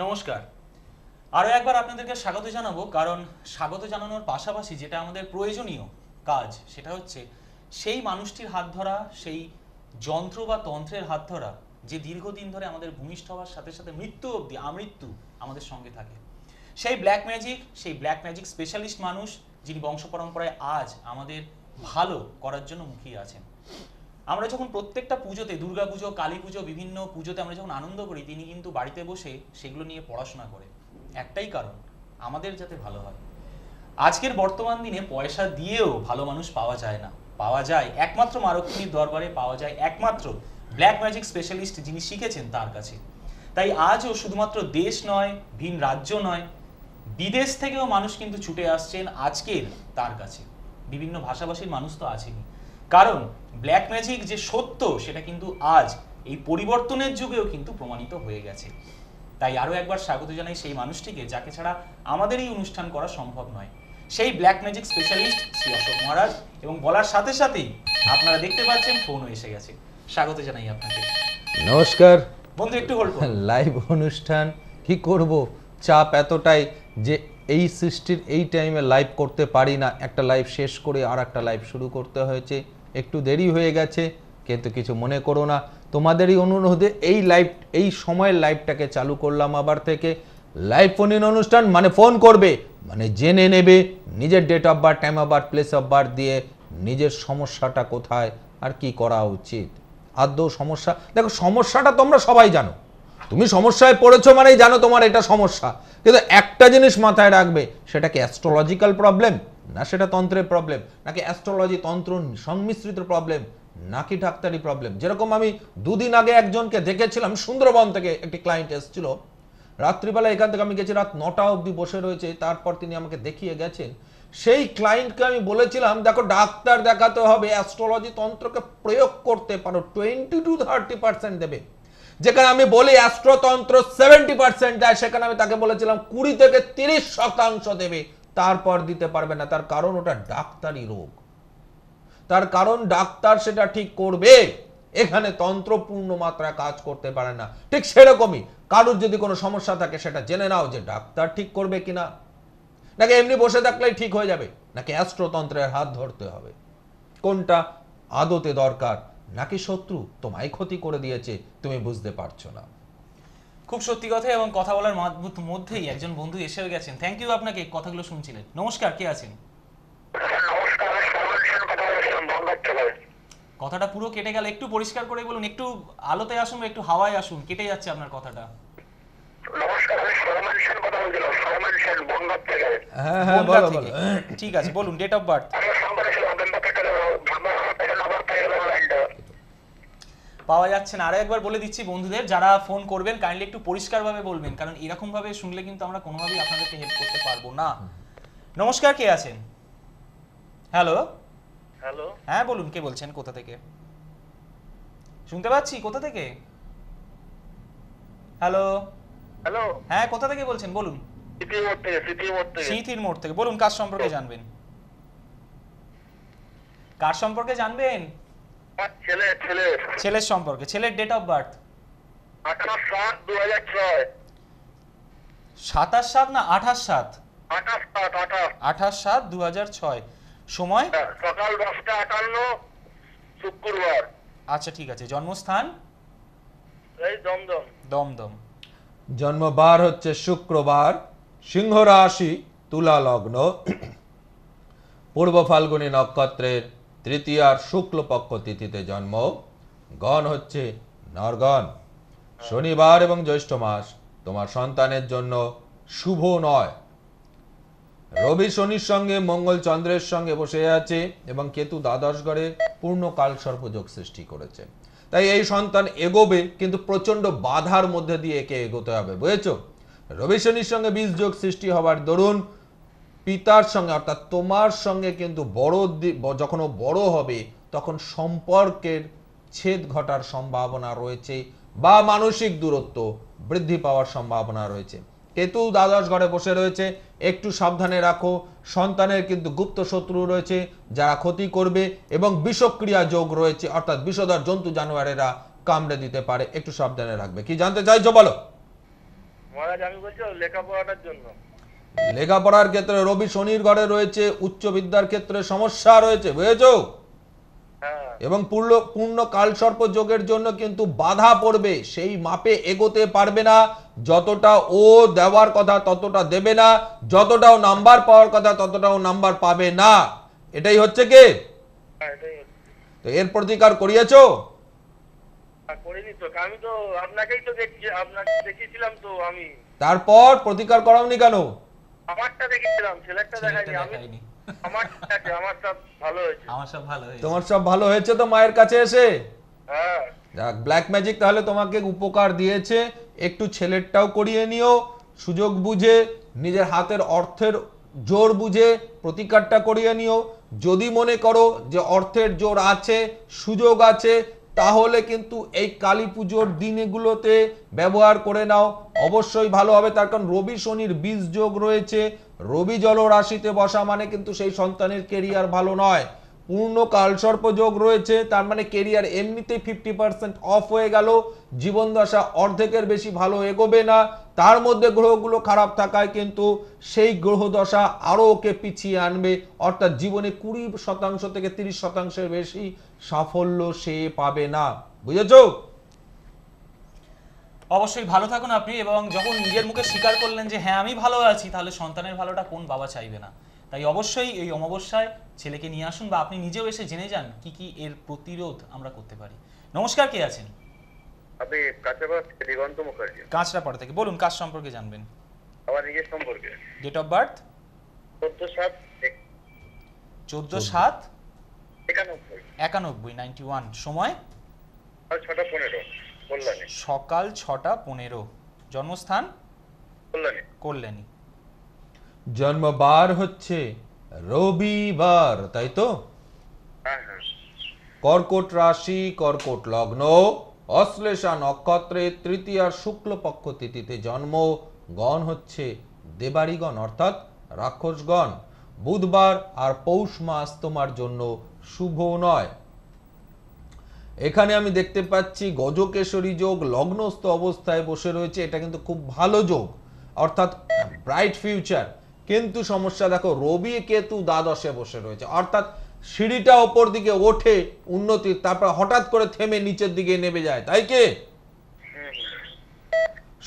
নমস্কার। আরও একবার আপনাদেরকে স্বাগত জানাবো, কারণ স্বাগত জানানোর পাশাপাশি যেটা আমাদের প্রয়োজনীয় কাজ সেটা হচ্ছে সেই মানুষটির হাত ধরা, সেই যন্ত্র বা তন্ত্রের হাত ধরা যে দীর্ঘদিন ধরে আমাদের ভূমিষ্ঠ হওয়ার সাথে সাথে মৃত্যু অবধি আমৃত্যু আমাদের সঙ্গে থাকে। সেই ব্ল্যাক ম্যাজিক স্পেশালিস্ট মানুষ যিনি বংশ পরম্পরায় আজ আমাদের ভালো করার জন্য মুখিয়ে আছেন। আমরা যখন প্রত্যেকটা পুজোতে, দুর্গা পুজো, কালী পুজো, বিভিন্ন পুজোতে আমরা যখন আনন্দ করি, তিনি কিন্তু বাড়িতে বসে সেগুলো নিয়ে পড়াশোনা করে। একটাই কারণ, আমাদের যাতে ভালো হয়। আজকের বর্তমান দিনে পয়সা দিয়েও ভালো মানুষ পাওয়া যায় না, পাওয়া যায় একমাত্র মারক্ষীর দরবারে, পাওয়া যায় একমাত্র ব্ল্যাক ম্যাজিক স্পেশালিস্ট যিনি শিখেছেন তার কাছে। তাই আজও শুধুমাত্র দেশ নয়, ভিন রাজ্য নয়, বিদেশ থেকেও মানুষ কিন্তু ছুটে আসছেন আজকের তার কাছে। বিভিন্ন ভাষাভাষীর মানুষ তো আছেনই, কারণ ব্ল্যাক ম্যাজিক যে সত্য সেটা কিন্তু আজ এই পরিবর্তনের যুগেও কিন্তু প্রমাণিত হয়ে গেছে। তাই আরও একবার স্বাগত জানাই সেই মানুষটিকে যাকে ছাড়া আমাদের এই অনুষ্ঠান করা সম্ভব নয়, সেই black magic specialist Shri Ashok Maharaj. এবং বলার সাথে সাথেই আপনারা দেখতে পাচ্ছেন ফোনও এসে গেছে। স্বাগত জানাই আপনাকে। নমস্কার বন্ধু, একটু হোল্ড করুন। লাইভ অনুষ্ঠান কি করব, চাপ এতটাই যে এই সৃষ্টির এই টাইমে লাইভ করতে পারি না। একটা লাইভ শেষ করে আর একটা লাইভ শুরু করতে হয়েছে, একটু দেরি হয়ে গেছে, কিন্তু কিছু মনে করো না। তোমাদেরই অনুরোধে এই সময়ের লাইভটাকে চালু করলাম আবার থেকে। লাইভ ফোন ইন অনুষ্ঠান মানে ফোন করবে, মানে জেনে নেবে নিজের date of birth, time of birth, place of birth দিয়ে নিজের সমস্যাটা কোথায় আর কি করা উচিত। আদৌ সমস্যা, দেখো সমস্যাটা তোমরা সবাই জানো, তুমি সমস্যায় পড়েছো মানেই জানো তোমার এটা সমস্যা। কিন্তু একটা জিনিস মাথায় রাখবে, সেটা কি অ্যাস্ট্রোলজিক্যাল প্রবলেম, না সেটা তন্ত্রের প্রবলেম, নাকি অ্যাস্ট্রোলজি তন্ত্র সংমিশ্রিত প্রবলেম, নাকি ডাক্তারি প্রবলেম। যেরকম আমি দুদিন আগে একজনকে দেখেছিলাম, সুন্দরবন থেকে একটি ক্লায়েন্ট এসেছিল, রাত্রিবেলা এখান থেকে আমি গেছি, রাত 9টা অবধি বসে রয়েছে, তারপর তিনি আমাকে দেখিয়ে গেছেন। সেই ক্লায়েন্টকে আমি বলেছিলাম, দেখো ডাক্তার দেখাতে হবে, অ্যাস্ট্রোলজি তন্ত্রকে প্রয়োগ করতে পারো, 20-30% দেবে। যেখানে আমি বলি অ্যাস্ট্রোতন্ত্র 70% দেয়, সেখানে আমি তাকে বলেছিলাম 20-30% দেবে, তারপর দিতে পারবে না। তার কারণ ওটা ডাক্তারি রোগ, তার কারণ ডাক্তার সেটা ঠিক করবে, এখানে তন্ত্র পূর্ণ মাত্রায় কাজ করতে পারে না। ঠিক সেরকমই কারোর যদি কোনো সমস্যা থাকে সেটা জেনে নাও যে ডাক্তার ঠিক করবে কিনা, নাকি এমনি বসে থাকলেই ঠিক হয়ে যাবে, নাকি অ্যাস্ট্রোতন্ত্রের হাত ধরতে হবে। কোনটা আদতে দরকার, নাকি শত্রু তোমায় ক্ষতি করে দিয়েছে তুমি বুঝতে পারছো না। খুব সত্যি কথা, এবং কথা বলার মধ্যেই একজন বন্ধু এসেও গেছেন। থ্যাংক ইউ আপনাকে, কথাগুলো শুনছিলেন। নমস্কার, কে আছেন? কথাটা পুরো কেটে গেল, একটু পরিষ্কার করে বলুন, একটু আলোতে আসুন, একটু হাওয়ায় আসুন, কেটে যাচ্ছে আপনার কথাটা। হ্যাঁ হ্যাঁ, বনগাঁ বলো থেকে। বলো। ঠিক আছে, বলুন ডেট অফ বার্থ। পাওয়া যাচ্ছে না। আরো একবার বলে দিচ্ছি বন্ধুদের, যারা ফোন করবেন কাইন্ডলি একটু পরিষ্কারভাবে বলবেন, কারণ এরকম ভাবে শুনলে কিন্তু আমরা কোনোভাবেই আপনাদেরকে হেল্প করতে পারবো না। নমস্কার, কে আছেন? হ্যালো হ্যালো, হ্যাঁ বলুন, কে বলছেন, কোথা থেকে? শুনতে পাচ্ছি, কোথা থেকে? হ্যালো হ্যালো, হ্যাঁ, কোথা থেকে বলছেন বলুন? সিথির মোড় থেকে। বলুন, কার সম্পর্কে জানবেন? কার সম্পর্কে জানবেন? ছেলে ছেলে ছেলের সম্পর্কে। ছেলের ডেট অফ বার্থ 28/7/2006। 27/7 না 28/7? 28/7 28/7/2006। সময়? সকাল 10টা 58, শুক্রবার। আচ্ছা ঠিক আছে। জন্মস্থান? এই দমদম। দমদম। জন্মবার হচ্ছে শুক্রবার, সিংহ রাশি, তুলা লগ্ন, পূর্ব ফাল্গুনী নক্ষত্রের তৃতীয়ার শুক্লপক্ষ তিথিতে জন্ম, গণ হচ্ছে নরগণ। শনিবার এবং জ্যৈষ্ঠ মাস তোমার সন্তানের জন্য শুভ নয়। রবি শনির সঙ্গে, মঙ্গল চন্দ্রের সঙ্গে বসে আছে এবং কেতু দ্বাদশ ঘরে পূর্ণ কাল সর্পযোগ সৃষ্টি করেছে। তাই এই সন্তান এগোবে, কিন্তু প্রচন্ড বাধার মধ্যে দিয়ে একে এগোতে হবে, বুঝেছো? রবি শনির সঙ্গে বীজ যোগ সৃষ্টি হবার দরুন পিতার সঙ্গে, অর্থাৎ তোমার সঙ্গে কিন্তু যখন ও বড় হবে তখন সম্পর্কের ছেদ ঘটার সম্ভাবনা রয়েছে, বা মানসিক দূরত্ব বৃদ্ধি পাওয়ার সম্ভাবনা রয়েছে। কেতু দ্বাদশ ঘরে বসে রয়েছে, একটু সাবধানে রাখো। সন্তানের কিন্তু গুপ্ত শত্রু রয়েছে যারা ক্ষতি করবে, এবং বিষক্রিয়া যোগ রয়েছে, অর্থাৎ বিষধর জন্তু জানোয়ারেরা কামড়ে দিতে পারে, একটু সাবধানে রাখবে। কি জানতে চাইছো বলো? মহারাজ আমি বলছি লেখাপড়াটার জন্য। লেখাপড়ার ক্ষেত্রে রবি শনির ঘরে রয়েছে, উচ্চ বিদ্যার ক্ষেত্রে সমস্যা রয়েছে, বুঝেছো? হ্যাঁ এবং পূর্ণ কালসর্প যোগের জন্য কিন্তু বাধা পড়বে, সেই মাপে এগোতে পারবে না, যতটা ও দেওয়ার কথা ততটা দেবে না, যতটাও নাম্বার পাওয়ার কথা ততটাও নাম্বার পাবে না। এটাই হচ্ছে কি? হ্যাঁ এটাই হচ্ছে। তো এর প্রতিকার করিয়েছো? করিনি তো, আমি তো আপনাকেই তো দেখছি, আপনাকে দেখিয়েছিলাম তো আমি। তারপর প্রতিকার করাওনি কেন? আমারটা দেখেছিলাম, ছেলেরটা ছেলেটা দেখাইনি আমি। দেখাইনি। আমার আছে, আমার সব ভালো হয়েছে। আমার সব ভালো হয়েছে। তোমার সব ভালো হয়েছে তো মায়ের কাছে এসে? হ্যাঁ যাক, ব্ল্যাক ম্যাজিক তাহলে তোমাকে উপকার দিয়েছে। একটু ছেলেরটাও করিয়ে নিও, সুযোগ বুঝে, নিজের হাতের অর্থের জোর বুঝে প্রতিকারটা করিয়ে নিও। যদি মনে করো যে অর্থের জোর আছে, সুযোগ আছে, তাহলে কিন্তু এই কালী পুজোর দিনগুলোতে ব্যবহার করে নাও, অবশ্যই ভালো হবে। তার কারণ রবি শনির বীজ যোগ রয়েছে, রবি জল রাশিতে বসা মানে কিন্তু সেই সন্তানের কেরিয়ার ভালো নয়। পূর্ণ কালসর্প যোগ রয়েছে, তার মানে কেরিয়ার এমনিতেই 50% অফ হয়ে গেল, জীবন দশা অর্ধেকের বেশি ভালো এগোবে না। তার মধ্যে গ্রহগুলো খারাপ থাকায় কিন্তু সেই গ্রহ দশা আরো ওকে পিছিয়ে আনবে, অর্থাৎ জীবনে 20% থেকে 30%-এর বেশি সাফল্য সে পাবে না, বুঝেছো? অবশ্যই ভালো থাকুন আপনি, এবং যখন নিজের মুখে স্বীকার করলেন যে হ্যাঁ আমি ভালো আছি, তাহলে সন্তানের ভালোটা কোন বাবা চাইবে না? তাই অবশ্যই এই অমাবস্যায় ছেলেকে নিয়ে আসুন, বা আপনি নিজেও এসে জেনে যান কি কি এর প্রতিরোধ আমরা করতে পারি। নমস্কার, কে আছেন? আমি কাছাকাছি দিগন্ত মুখার্জি। কাঁচরাপাড়া থেকে বলুন, কাজ সম্পর্কে জানবেন। আমার নিজের সম্পর্কে ডেট অফ বার্থ? 14/7/91। 91 সময়? আর 6:15 কল্যাণী। সকাল 6:15। জন্মস্থান? কল্যাণী। কল্যাণী। জন্মবার হচ্ছে রবিবার, তাই তো? হ্যাঁ হ্যাঁ। কর্কট রাশি, কর্কট লগ্ন, অশ্লেষা নক্ষত্রে তৃতীয় শুক্লপক্ষ তিথিতে জন্ম। গণ হচ্ছে দেবাড়িগণ, অর্থাৎ রাক্ষসগণ। বুধবার আর পৌষ মাস তোমার জন্য শুভ নয়। এখানে আমি দেখতে পাচ্ছি গজকেশরী যোগ লগ্নস্থ অবস্থায় বসে রয়েছে, এটা কিন্তু খুব ভালো যোগ, অর্থাৎ ব্রাইট ফিউচার। কিন্তু সমস্যা দেখো, রবি কেতু দ্বাদশে বসে রয়েছে, অর্থাৎ সিঁড়িটা ওপর দিকে ওঠে উন্নতির, তারপর হঠাৎ করে থেমে নিচের দিকে নেমে যায়, তাই কি?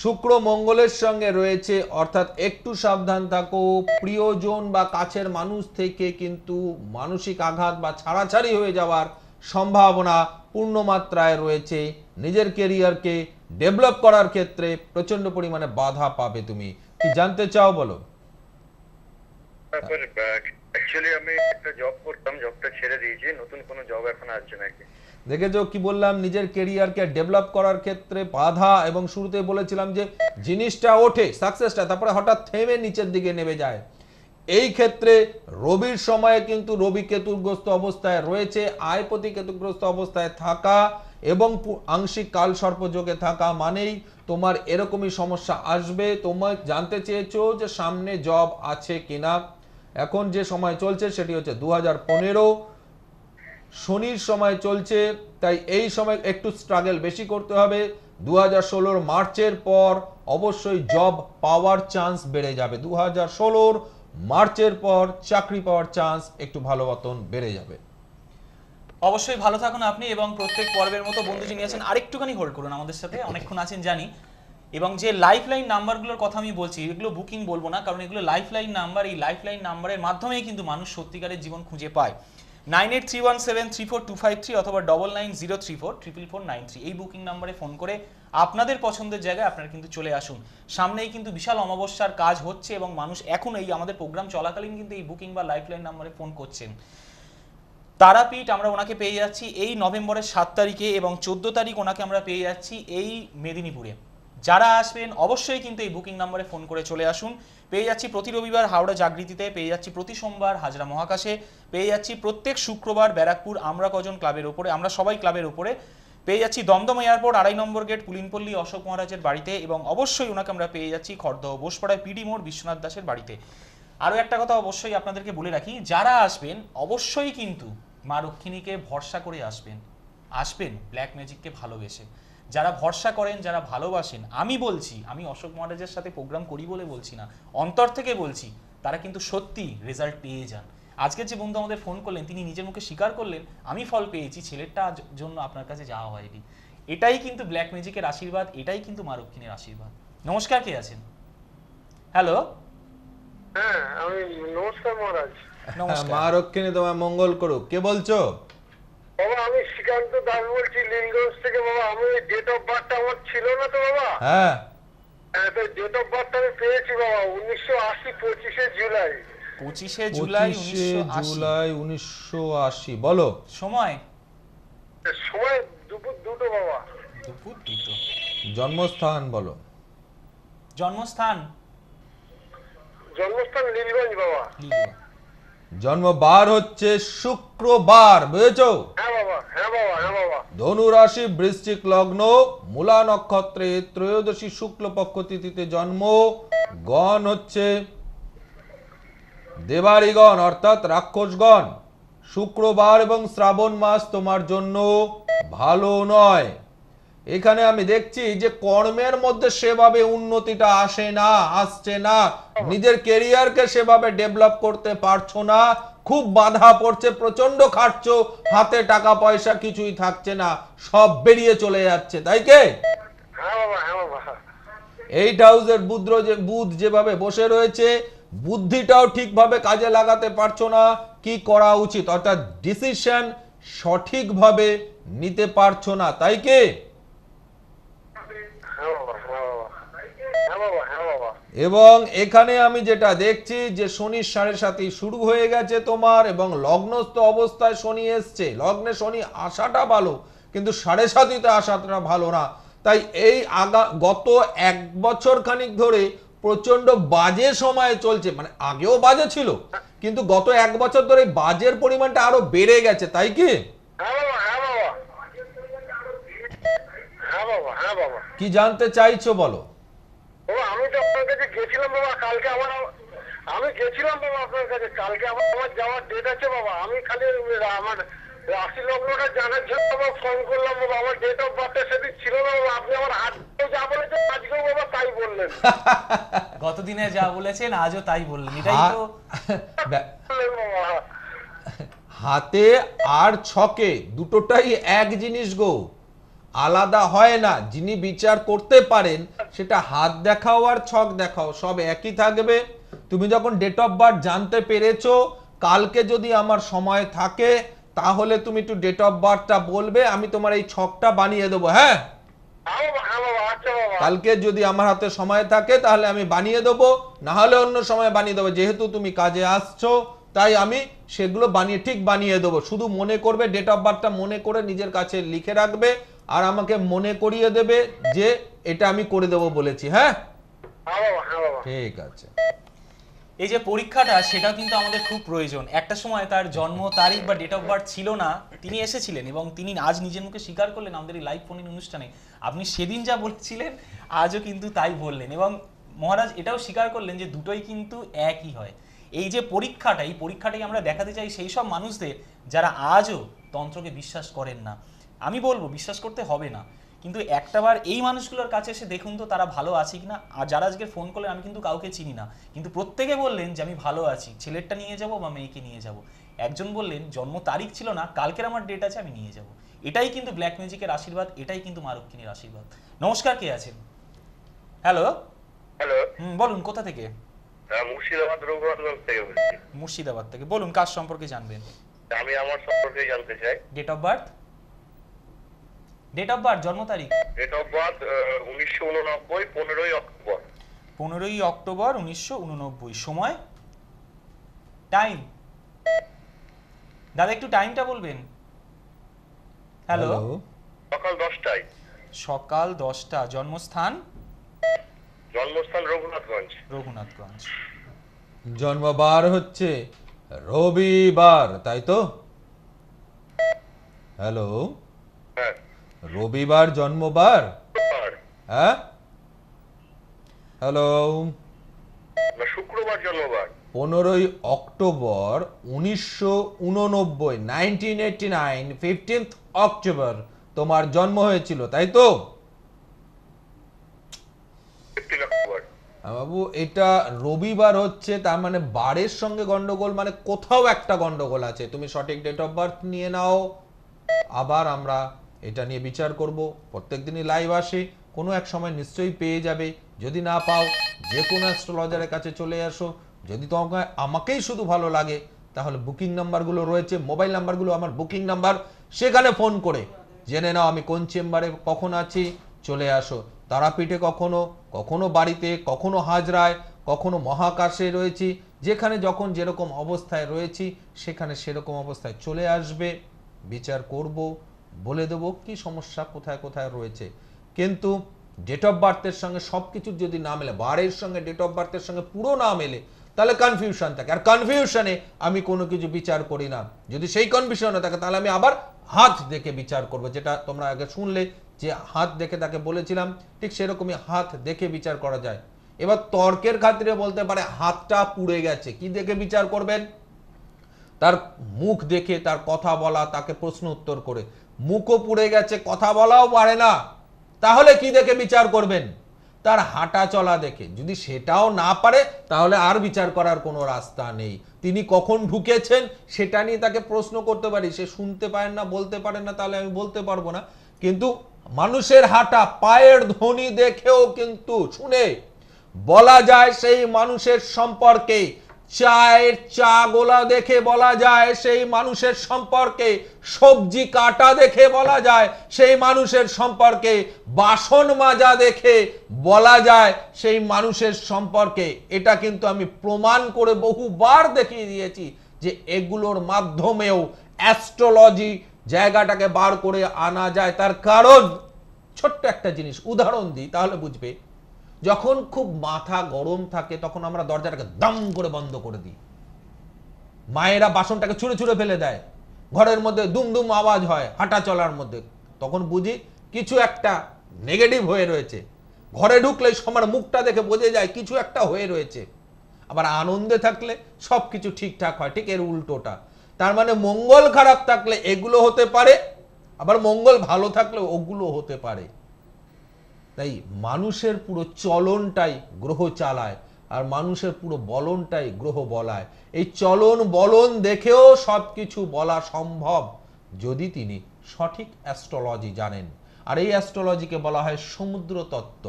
শুক্র মঙ্গলের সঙ্গে রয়েছে, অর্থাৎ একটু সাবধান থাকো। প্রিয়জন বা কাছের মানুষ থেকে কিন্তু মানসিক আঘাত বা ছাড়াছাড়ি হয়ে যাওয়ার সম্ভাবনা পূর্ণ মাত্রায় রয়েছে। নিজের কেরিয়ারকে ডেভেলপ করার ক্ষেত্রে প্রচন্ড পরিমাণে বাধা পাবে। তুমি কি জানতে চাও, বলো? তারপর অ্যাকচুয়ালি আমি একটা জব করতাম, জবটা ছেড়ে দিয়েছি, নতুন কোনো জব এখন আসছে নাকি? দেখেছো কি বললাম, নিজের কেরিয়ারকে ডেভেলপ করার ক্ষেত্রে বাধা, এবং শুরুতে বলেছিলাম যে জিনিসটা ওঠে সাকসেসটা, তারপরে হঠাৎ থেমে নিচের দিকে নেমে যায়। এই ক্ষেত্রে রবির সময়ে কিন্তু রবি কেতুগ্রস্ত অবস্থায় রয়েছে, আয়পতি কেতুগ্রস্ত অবস্থায় থাকা এবং আংশিক কাল সর্পযোগে থাকা মানেই তোমার এরকমই সমস্যা আসবে। তোমার জানতে চেয়েছো যে সামনে জব আছে কিনা। এখন যে সময় চলছে সেটি হচ্ছে 2015, শনির সময় চলছে, তাই এই সময় একটু স্ট্রাগল বেশি করতে হবে। 2016 মার্চের পর অবশ্যই জব পাওয়ার চান্স বেড়ে যাবে। 2016 মার্চের পর চাকরি পাওয়ার চান্স একটু ভালো মতন বেড়ে যাবে। অবশ্যই ভালো থাকুন আপনি, এবং প্রত্যেক পর্বের মতো বন্ধু যিনি আছেন আরেকটুখানি হোল্ড করুন আমাদের সাথে, অনেকক্ষণ আছেন জানি। এবং যে লাইফলাইন নাম্বারগুলোর কথা আমি বলছি, এগুলো বুকিং বলবো না, কারণ এগুলো লাইফলাইন নাম্বার। এই লাইফলাইন নাম্বারের মাধ্যমেই কিন্তু মানুষ সত্যিকারের জীবন খুঁজে পায়। 9831734253 অথবা 9903444493 এই বুকিং নাম্বারে ফোন করে আপনাদের পছন্দের জায়গায় আপনারা কিন্তু চলে আসুন। সামনেই কিন্তু বিশাল অমাবস্যার কাজ হচ্ছে, এবং মানুষ এখন এই আমাদের প্রোগ্রাম চলাকালীন কিন্তু এই বুকিং বা লাইফলাইন নাম্বারে ফোন করছেন। তারাপীঠ আমরা ওনাকে পেয়ে যাচ্ছি এই নভেম্বরের 7 তারিখে, এবং 14 তারিখ ওনাকে আমরা পেয়ে যাচ্ছি এই মেদিনীপুরে। যারা আসবেন অবশ্যই কিন্তু এই বুকিং নাম্বারে ফোন করে চলে আসুন। পেয়ে যাচ্ছি প্রতি রবিবার হাওড়া জাগৃতিতে, পেয়ে যাচ্ছি প্রতি সোমবার হাজরা মহাকাশে, পেয়ে যাচ্ছি প্রত্যেক শুক্রবার ব্যারাকপুর আমরা কজন ক্লাবের ওপরে, আমরা সবাই ক্লাবের ওপরে, পেয়ে যাচ্ছি দমদম এয়ারপোর্ট 2.5 নম্বর গেট পুলিনপল্লী অশোক মহারাজের বাড়িতে, এবং অবশ্যই ওনাকে আমরা পেয়ে যাচ্ছি খড়দহ বোসপাড়ায় পিডি মোড় বিশ্বনাথ দাসের বাড়িতে। আরও একটা কথা অবশ্যই আপনাদেরকে বলে রাখি, যারা আসবেন অবশ্যই কিন্তু মা রক্ষিণীকে ভরসা করে আসবেন, আসবেন ব্ল্যাক ম্যাজিককে ভালোবেসে। যারা ভরসা করেন, যারা ভালোবাসেন, আমি বলছি, আমি অশোক মহারাজের সাথে প্রোগ্রাম করি বলে বলছি না, অন্তর থেকে বলছি, তারা কিন্তু সত্যি রেজাল্ট পেয়ে যান। আজকের যে বন্ধু আমাদের ফোন করলেন, তিনি নিজের মুখে স্বীকার করলেন, আমি ফল পেয়েছি, ছেলেটা জন্য আপনার কাছে যাওয়া হয়নি। এটাই কিন্তু ব্ল্যাক ম্যাজিকের আশীর্বাদ, এটাই কিন্তু মা রক্ষিণীর আশীর্বাদ। নমস্কার, কে আছেন? হ্যালো, হ্যাঁ, আমি নমস্কার মহারাজ। নমস্কার। মা রক্ষিণী তোমার মঙ্গল করুক। কে বলছো? বাবা আমি শ্রীকান্ত দাস বলছি লিঙ্গগঞ্জ থেকে। বাবা আমি ডেট অফ বার্থটা আমার ছিল না তো বাবা। হ্যাঁ, তো ডেট অফ বার্থটা আমি পেয়েছি বাবা, 1980 25শে জুলাই। 25শে জুলাই 25শে 1980। জুলাই 1980। বলো। সময়? সময় দুপুর 2টো বাবা। দুপুর 2টো। জন্মস্থান বলো। জন্মস্থান? জন্মস্থান নীলগঞ্জ বাবা। লিলুয়া। জন্মবার হচ্ছে শুক্রবার, বুঝেছো? হ্যাঁ বাবা, হ্যাঁ বাবা, হ্যাঁ বাবা। ধনু রাশি, বৃশ্চিক লগ্ন, মূলা নক্ষত্রে ত্রয়োদশী শুক্লপক্ষ তিথিতে জন্ম। গণ হচ্ছে দেবারিগণ অর্থাৎ রাক্ষসগণ। শুক্রবার এবং শ্রাবণ মাস তোমার জন্য ভালো নয়। এখানে আমি দেখছি যে কর্মের মধ্যে সেভাবে উন্নতিটা আসছে না, নিজের কেরিয়ারকে সেভাবে ডেভেলপ করতে পারছো না, খুব বাধা পড়ছে, প্রচন্ড খাটছো, হাতে টাকা পয়সা কিছুই থাকছে না, সব বেরিয়ে চলে যাচ্ছে, তাই কে? হ্যাঁ বাবা, হ্যাঁ বাবা। 8 হাউসের বুধ যেভাবে বসে রয়েছে, বুদ্ধিটাও ঠিকভাবে কাজে লাগাতে পারছো না। কি করা উচিত, অর্থাৎ ডিসিশন সঠিকভাবে নিতে পারছো না, তাই কে? হ্যাঁ বাবা, হ্যাঁ বাবা, হ্যাঁ বাবা, হ্যাঁ বাবা। এবং এখানে আমি যেটা দেখছি যে শনির 7.5 শুরু হয়ে গেছে তোমার, এবং লগ্নস্থ অবস্থায় শনি এসছে। লগ্নে শনি আসাটা ভালো, কিন্তু 7.5তে আসাটা ভালো না। তাই এই গত 1 বছর খানিক ধরে প্রচন্ড বাজে সময় চলছে, মানে আগেও বাজে ছিল, কিন্তু গত 1 বছর ধরে বাজের পরিমাণটা আরো বেড়ে গেছে, তাই কি? হ্যাঁ বাবা, হ্যাঁ বাবা, হ্যাঁ বাবা, হ্যাঁ বাবা। কি জানতে চাইছো বলো। বাবা আমি তো আপনার কাছে গেছিলাম বাবা, কালকে আমি গেছিলাম বাবা আপনার কাছে, কালকে আমার যাওয়ার ডেট আছে বাবা। আমি খালি আমার রাশি লগ্নটা জানার জন্য বাবা ফোন করলাম বাবা। আমার ডেট অফ বার্থটা সেদিন ছিল না বাবা। আপনি আমার হাতেও যা বলেছেন আজকেও বাবা তাই বললেন। গতদিনে যা বলেছেন আজও তাই বললেন, এটাই তো। বললেন বাবা। হাতে আর ছকে দুটোটাই এক জিনিস গো, আলাদা হয় না। যিনি বিচার করতে পারেন সেটা হাত দেখাও আর ছক দেখাও সব একই থাকবে। তুমি যখন ডেট অফ বার্থ জানতে পেরেছো, কালকে যদি আমার সময় থাকে তাহলে তুমি একটু ডেট অফ বার্থটা বলবে, আমি তোমার এই ছকটা বানিয়ে দেবো। হ্যাঁ, হ্যাঁ বাবা, হ্যাঁ বাবা, আচ্ছা বাবা। কালকে যদি আমার হাতে সময় থাকে তাহলে আমি বানিয়ে দেবো, না হলে অন্য সময় বানিয়ে দেবো। যেহেতু তুমি কাজে আসছো তাই আমি সেগুলো ঠিক বানিয়ে দেবো। শুধু মনে করবে, ডেট অফ বার্থটা মনে করে নিজের কাছে লিখে রাখবে, আর আমাকে মনে করিয়ে দেবে যে এটা আমি করে দেবো বলেছি। হ্যাঁ, হ্যাঁ বাবা, হ্যাঁ বাবা। ঠিক আছে। এই যে পরীক্ষাটা, সেটাও কিন্তু আমাদের খুব প্রয়োজন। একটা সময় তার জন্ম তারিখ বা ডেট অফ বার্থ ছিল না, তিনি এসেছিলেন এবং তিনি আজ নিজের মুখে স্বীকার করলেন আমাদের এই লাইভ ফোন অনুষ্ঠানে, আপনি সেদিন যা বলছিলেন আজও কিন্তু তাই বললেন। এবং মহারাজ এটাও স্বীকার করলেন যে দুটোই কিন্তু একই হয়। এই যে পরীক্ষাটা, এই পরীক্ষাটাই আমরা দেখাতে চাই সেই সব মানুষদের যারা আজও তন্ত্রকে বিশ্বাস করেন না। আমি বলবো বিশ্বাস করতে হবে না, কিন্তু একটাবার এই মানুষগুলোর কাছে এসে দেখুন তো তারা ভালো আছে কিনা। আর যারা আজকে ফোন করলেন, আমি কিন্তু কাউকে চিনি না, কিন্তু প্রত্যেকে বললেন যে আমি ভালো আছি, ছেলেরটা নিয়ে যাব বা মেয়েকে নিয়ে যাব। একজন বললেন জন্ম তারিখ ছিল না, কালকের আমার ডেট আছে, আমি নিয়ে যাব। এটাই কিন্তু ব্ল্যাক ম্যাজিকের আশীর্বাদ, এটাই কিন্তু মা রক্ষিণীর আশীর্বাদ। নমস্কার, কে আছেন? হ্যালো। হ্যালো, বলুন, কোথা থেকে? মুর্শিদাবাদ রঘুনাথগঞ্জ থেকে বলছি। মুর্শিদাবাদ থেকে বলুন, কাজ সম্পর্কে জানবেন? আমি আমার সম্পর্কে জানতে চাই। Date of birth? Date of birth, জন্ম তারিখ? ডেট অফ বার্থ 1989, 15ই অক্টোবর। 15ই অক্টোবর 1989। সময়, টাইম? দাদা একটু টাইমটা বলবেন। হ্যালো। সকাল 10টায়। সকাল 10টা। জন্মস্থান? জন্মস্থান রঘুনাথগঞ্জ। রঘুনাথগঞ্জ। জন্মবার হচ্ছে রবিবার, তাই তো? হ্যালো, হ্যাঁ। রবিবার জন্মবার? শুক্রবার। হ্যাঁ, হ্যালো। না, শুক্রবার জন্মবার। 15ই অক্টোবর 1989, 1989, 15th অক্টোবর তোমার জন্ম হয়েছিল, তাই তো? বাবু এটা রবিবার হচ্ছে, তার মানে বারের সঙ্গে গন্ডগোল, মানে কোথাও একটা গন্ডগোল আছে। তুমি সঠিক ডেট অফ বার্থ নিয়ে নাও, আবার আমরা এটা নিয়ে বিচার করব। প্রত্যেকদিনই লাইভ আসে, কোনো এক সময় নিশ্চয়ই পেয়ে যাবে। যদি না পাও যে কোনো অ্যাস্ট্রোলজারের কাছে চলে আসো। যদি তোমাকে আমাকেই শুধু ভালো লাগে তাহলে বুকিং নাম্বারগুলো রয়েছে, মোবাইল নাম্বারগুলো আমার বুকিং নাম্বার, সেখানে ফোন করে জেনে নাও আমি কোন চেম্বারে কখন আছি, চলে আসো। তারাপীঠে কখনো, কখনো বাড়িতে, কখনো হাজরায়, কখনো মহাকাশে রয়েছি, যেখানে যখন যেরকম অবস্থায় রয়েছি সেখানে সেরকম অবস্থায় চলে আসবে, বিচার করব, বলে দেব কি সমস্যা কোথায় কোথায় রয়েছে। কিন্তু ডেট অফ বার্থের সঙ্গে সবকিছুর যদি না মেলে, বারের সঙ্গে ডেট অফ বার্থের সঙ্গে পুরো না মেলে, তাহলে কনফিউশন থাকে, আর কনফিউশনে আমি কোনো কিছু বিচার করি না। যদি সেই কনফিউশনে থাকে তাহলে আমি আবার হাত দেখে বিচার করব, যেটা তোমরা আগে শুনলে যে হাত দেখে তাকে বলেছিলাম, ঠিক সেরকমই হাত দেখে বিচার করা যায়। এবার তর্কের খাতিরে বলতে পারে হাতটা পুড়ে গেছে, কি দেখে বিচার করবেন? তার মুখ দেখে, তার কথা বলা, তাকে প্রশ্ন উত্তর করে। মুখও পুড়ে গেছে, কথা বলাও পারে না, তাহলে কি দেখে বিচার করবেন? তার হাঁটা চলা দেখে। যদি সেটাও না পারে তাহলে আর বিচার করার কোনো রাস্তা নেই। তিনি কখন ঢুকেছেন সেটা নিয়ে তাকে প্রশ্ন করতে পারি, সে শুনতে পারেন না, বলতে পারেন না, তাহলে আমি বলতে পারবো না। কিন্তু মানুষের হাঁটা, পায়ের ধ্বনি দেখেও কিন্তু শুনে বলা যায় সেই মানুষের সম্পর্কে। চায়ের চা গোলা দেখে বলা যায় সেই মানুষের সম্পর্কে, সবজি কাটা দেখে বলা যায় সেই মানুষের সম্পর্কে, বাসন মাজা দেখে বলা যায় সেই মানুষের সম্পর্কে। এটা কিন্তু আমি প্রমাণ করে বহুবার দেখিয়ে দিয়েছি যে এগুলোর মাধ্যমেও অ্যাস্ট্রোলজি জায়গাটাকে বার করে আনা যায়। তার কারণ ছোট্ট একটা জিনিস উদাহরণ দিই তাহলে বুঝবে। যখন খুব মাথা গরম থাকে তখন আমরা দরজাটাকে দাম করে বন্ধ করে দিই, মায়েরা বাসনটাকে ছুঁড়ে ছুঁড়ে ফেলে দেয়, ঘরের মধ্যে দুম দুম আওয়াজ হয় হাঁটা চলার মধ্যে, তখন বুঝি কিছু একটা নেগেটিভ হয়ে রয়েছে। ঘরে ঢুকলে সবার মুখটা দেখে বোঝা যায় কিছু একটা হয়ে রয়েছে। আবার আনন্দে থাকলে সব কিছু ঠিকঠাক হয়, ঠিক এর উল্টোটা। তার মানে মঙ্গল খারাপ থাকলে এগুলো হতে পারে, আবার মঙ্গল ভালো থাকলে ওগুলো হতে পারে। তাই মানুষের পুরো চলনটাই গ্রহ চালায়, আর মানুষের পুরো বলনটাই গ্রহ বলায়। এই চলন বলন দেখেও সবকিছু বলা সম্ভব যদি তিনি সঠিক অ্যাস্ট্রোলজি জানেন। আর এই অ্যাস্ট্রোলজিকে বলা হয় সমুদ্র তত্ত্ব।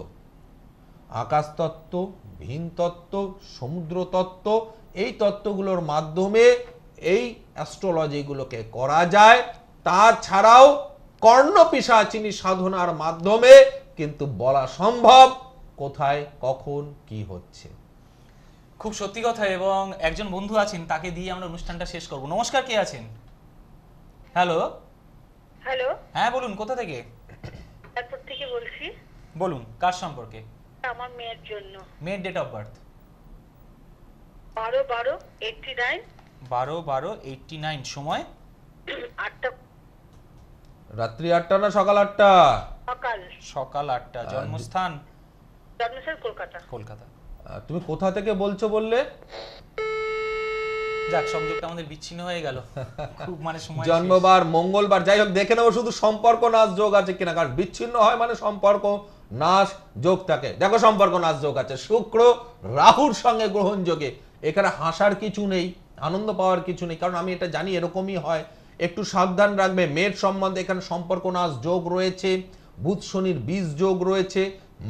আকাশ তত্ত্ব, ভিন তত্ত্ব, সমুদ্র তত্ত্ব, এই তত্ত্বগুলোর মাধ্যমে এই অ্যাস্ট্রোলজিগুলোকে করা যায়। তাছাড়াও কর্ণপিশাচিনী সাধনার মাধ্যমে কিন্তু বলা সম্ভব কোথায় কখন কি হচ্ছে। খুব সত্যি কথা। এবং একজন বন্ধু আছেন, তাকে দিয়ে আমরা অনুষ্ঠানটা শেষ করব। নমস্কার, কে আছেন? হ্যালো। হ্যালো, হ্যাঁ বলুন, কোথা থেকে? তারপর থেকে বলছি। বলুন, কার সম্পর্কে? আমার মেয়ের জন্য। মেয়ের ডেট অফ বার্থ? 12/12/89। 12/12/89। সময়? 8টা রাত্রি 8টা না সকাল 8টা? সকাল। সকাল 8টা। জন্মস্থান? জন্মস্থান কলকাতা। কলকাতা। তুমি কোথা থেকে বলছো বললে? যাক, সংযোগটা আমাদের বিচ্ছিন্ন হয়ে গেল। খুব মানে সময় শেষ। জন্মবার মঙ্গলবার, যাই হোক দেখে নেবো শুধু সম্পর্ক নাশ যোগ আছে কিনা, কারণ বিচ্ছিন্ন হয় মানে সম্পর্ক নাশ যোগ থাকে। দেখো সম্পর্ক নাশ যোগ আছে, শুক্র রাহুর সঙ্গে গ্রহণ যোগে। এখানে হাসার কিছু নেই, আনন্দ পাওয়ার কিছু নেই, কারণ আমি এটা জানি এরকমই হয়। একটু সাবধান রাখবে মেয়ের সম্বন্ধে। এখানে সম্পর্ক নাশ যোগ রয়েছে, বুধ শনির বীজ যোগ রয়েছে,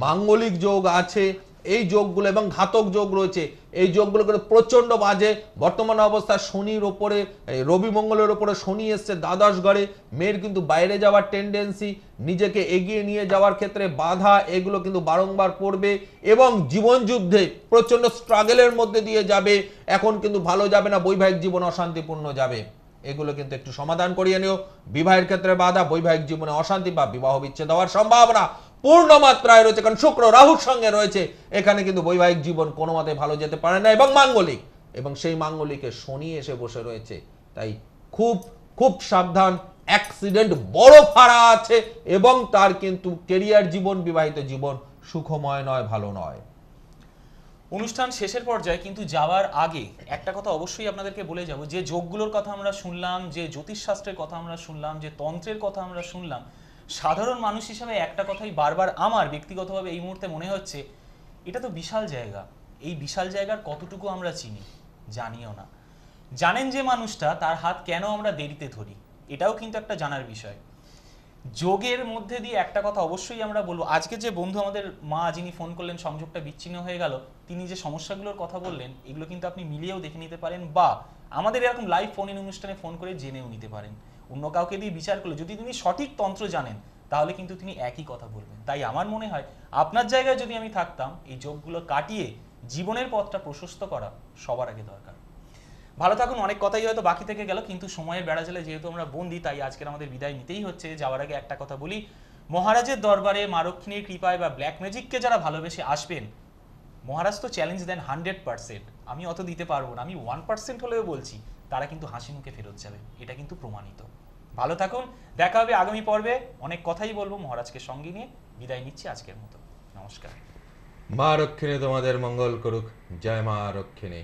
মাঙ্গলিক যোগ আছে, এই যোগগুলো এবং ঘাতক যোগ রয়েছে। এই যোগগুলো কিন্তু প্রচন্ড বাজে। বর্তমান অবস্থা শনির ওপরে, রবি মঙ্গলের ওপরে শনি এসছে দ্বাদশ ঘরে। মেয়ের কিন্তু বাইরে যাওয়ার টেন্ডেন্সি, নিজেকে এগিয়ে নিয়ে যাওয়ার ক্ষেত্রে বাধা, এগুলো কিন্তু বারংবার পড়বে এবং জীবন যুদ্ধে প্রচন্ড স্ট্রাগলের মধ্যে দিয়ে যাবে। এখন কিন্তু ভালো যাবে না, বৈবাহিক জীবন অশান্তিপূর্ণ যাবে। এগুলো কিন্তু একটু সমাধান করিয়ে নিও। বিবাহের ক্ষেত্রে বাধা, বৈবাহিক জীবনে অশান্তি বা বিবাহ বিচ্ছেদ হওয়ার সম্ভাবনা পূর্ণ মাত্রায় রয়েছে, কারণ শুক্র রাহুর সঙ্গে রয়েছে। এখানে কিন্তু বৈবাহিক জীবন কোনো মতে ভালো যেতে পারে না এবং মাঙ্গলিক, এবং সেই মাঙ্গলিকে শনি এসে বসে রয়েছে। তাই খুব খুব সাবধান। অ্যাক্সিডেন্ট বড় ফাড়া আছে এবং তার কিন্তু কেরিয়ার জীবন, বিবাহিত জীবন সুখময় নয়, ভালো নয়। অনুষ্ঠান শেষের পর্যায়ে কিন্তু যাওয়ার আগে একটা কথা অবশ্যই আপনাদেরকে বলে যাব, যে যোগগুলোর কথা আমরা শুনলাম, যে জ্যোতিষশাস্ত্রের কথা আমরা শুনলাম, যে তন্ত্রের কথা আমরা শুনলাম, সাধারণ মানুষ হিসাবে একটা কথাই বারবার আমার ব্যক্তিগতভাবে এই মুহূর্তে মনে হচ্ছে, এটা তো বিশাল জায়গা। এই বিশাল জায়গার কতটুকু আমরা চিনি, জানিও না। জানেন যে মানুষটা, তার হাত কেন আমরা দেরিতে ধরি, এটাও কিন্তু একটা জানার বিষয়। যোগের মধ্যে দিয়ে একটা কথা অবশ্যই আমরা বলবো, আজকে যে বন্ধু আমাদের মা যিনি ফোন করলেন, সংযোগটা বিচ্ছিন্ন হয়ে গেল, তিনি যে সমস্যাগুলোর কথা বললেন, এগুলো কিন্তু আপনি মিলিয়েও দেখে নিতে পারেন, বা আমাদের এরকম লাইভ ফোন ইন অনুষ্ঠানে ফোন করে জেনেও নিতে পারেন। অন্য কাউকে দিয়ে বিচার করলে যদি তিনি সঠিক তন্ত্র জানেন, তাহলে কিন্তু তিনি একই কথা বলবেন। তাই আমার মনে হয় আপনার জায়গায় যদি আমি থাকতাম, এই যোগগুলো কাটিয়ে জীবনের পথটা প্রশস্ত করা সবার আগে দরকার। ভালো থাকুন। অনেক কথাই হয়তো বাকি থেকে গেল, কিন্তু সময়ের বেড়াজালে যেহেতু আমরা বন্দি, তাই আজকের আমাদের বিদায় নিতেই হচ্ছে। যাওয়ার আগে একটা কথা বলি, মহারাজের দরবারে মা লক্ষ্মীর কৃপায় বা ব্ল্যাক ম্যাজিককে যারা ভালোবেসে আসবেন, মহারাজ তো চ্যালেঞ্জ দেন 100%। আমি অত দিতে পারবো না, আমি 1% হলেও বলছি, তারা কিন্তু হাসি মুখে ফেরত যাবে, এটা কিন্তু প্রমাণিত। ভালো থাকুন, দেখা হবে আগামী পর্বে। অনেক কথাই বলবো, মহারাজকে সঙ্গে নিয়ে বিদায় নিচ্ছি আজকের মতো। নমস্কার। মা রক্ষিণী তোমাদের মঙ্গল করুক। জয় মা রক্ষিণী।